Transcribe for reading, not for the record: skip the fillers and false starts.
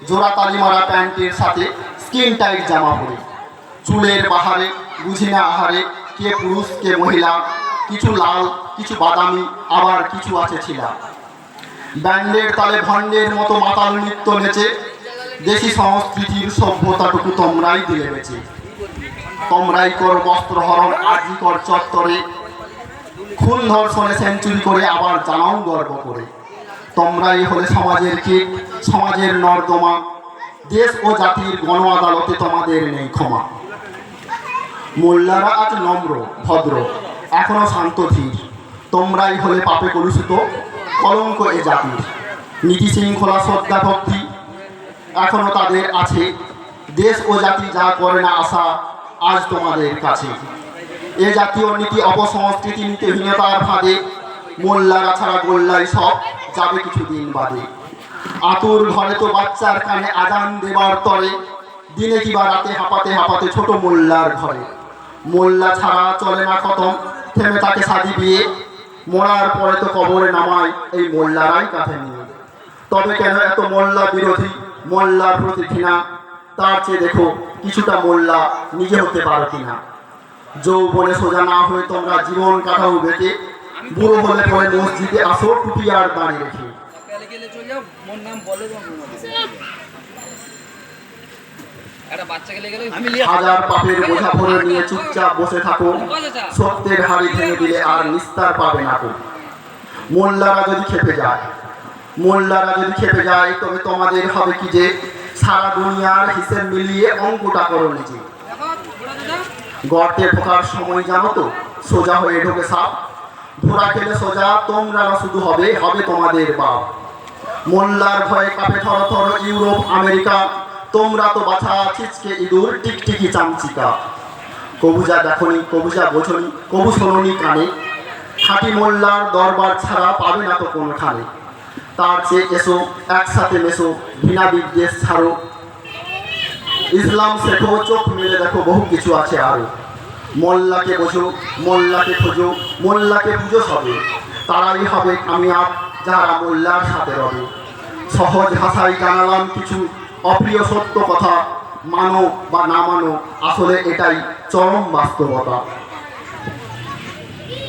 জোড়া তালি মারা প্যান্টের সাথে স্কিন টাইট জামা পরে, চুলের বাহারে বুঝি না আহারে কে পুরুষ কে মহিলা, কিছু লাল কিছু বাদামি আবার কিছু আছে ছিলা। ব্যান্ডের তালে ভণ্ডের মতো মাতাল নৃত্য নেচে দেশি সংস্কৃতির সভ্যতাটুকু তোমরাই দিলে বেঁচে। তোমরাই কর বস্ত্রহরণ আজি কর চত্বরে, খুন ধর্ষণে সেঞ্চুরি করে আবার জানাও গর্ব করে। তোমরাই হলে সমাজের কীট, সমাজের নর্দমা, দেশ ও জাতির গণ আদালতে তোমাদের নেই ক্ষমা। মোল্লারা আজ নম্র ভদ্র এখনো শান্ত ধীর, তোমরাই হলে পাপে কলুষিত কলঙ্ক এ জাতির। নীতি শৃঙ্খলা শ্রদ্ধা ভক্তি এখনো তাদের আছে, দেশ ও জাতি যা করে না আশা আজ তোমাদের কাছে। এ জাতীয় নীতি অপসংস্কৃতি নীতিহীনতার ফাঁদে মোল্লারা ছাড়া গোল্লাই সব যাবে কিছুদিন বাদে। আতুর ঘরে তো বাচ্চার কানে আজান দেবার তরে, দিনে কিবা রাতে হাঁপাতে হাঁপাতে ছোট মোল্লার ঘরে। মোল্লা ছাড়া চলে না খতম, থেমে তাকে সাজি বিয়ে, মরার পরে তো কবরে নামায় এই মোল্লারাই কাঁধে নিয়ে। তবে কেন এত মোল্লা বিরোধী, মোল্লার প্রতি ঘৃণা? তার চেয়ে দেখো কিছুটা মোল্লা নিজে হতে পারো কিনা। যৌবনে সোজা না হয়ে তোমরা জীবন কাটাও বেঁকে, বুড়ো হলে পরে মসজিদে আসো টুপি আর দাঁড়িয়ে রেখে। হাজার পাপের বোঝা ভরে নিয়ে চুপচাপ বসে থাকো, সত্যের হাড়ি ভেঙে দিলে আর নিস্তার পাবে না কো। মোল্লারা যদি খেপে যায়, মোল্লারা যদি খেপে যায়, তবে তোমাদের হবে কি যে সারা দুনিয়ার হিসেব মিলিয়ে অঙ্কটা করো নিজে। গর্তে ঢোকার সময় জানো তো সোজা হয়ে ঢোকে সাপ, ধরা খেলে সোজা তোমরা শুধু হবে হবে তোমাদের বাপ। মোল্লার ভয়ে কাঁপে থর থর ইউরোপ আমেরিকা, তোমরা তো বাছা ছিচকে ইঁদুর টিকটিকি চামচিকা। কবুজা দেখনি কবুজা বোঝনি কবু শোনি কানে, খাঁটি মোল্লার দরবার ছাড়া পাবে না তো কোনখানে। তার চেয়ে এসো একসাথে মেশো, ঘৃণা বিদ্বেষ ছাড়ো, ইসলাম শেখো, চোখ মেলে দেখো বহু কিছু আছে আরো। মোল্লাকে বোঝো, মোল্লাকে খোঁজো, মোল্লাকে পুজো সবে, তারাই হবে কামিয়াব যারা মোল্লার সাথে রবে। সহজ ভাষায় জানালাম কিছু অপ্রিয় সত্য কথা, মানো বা না মানো আসলে এটাই চরম বাস্তবতা।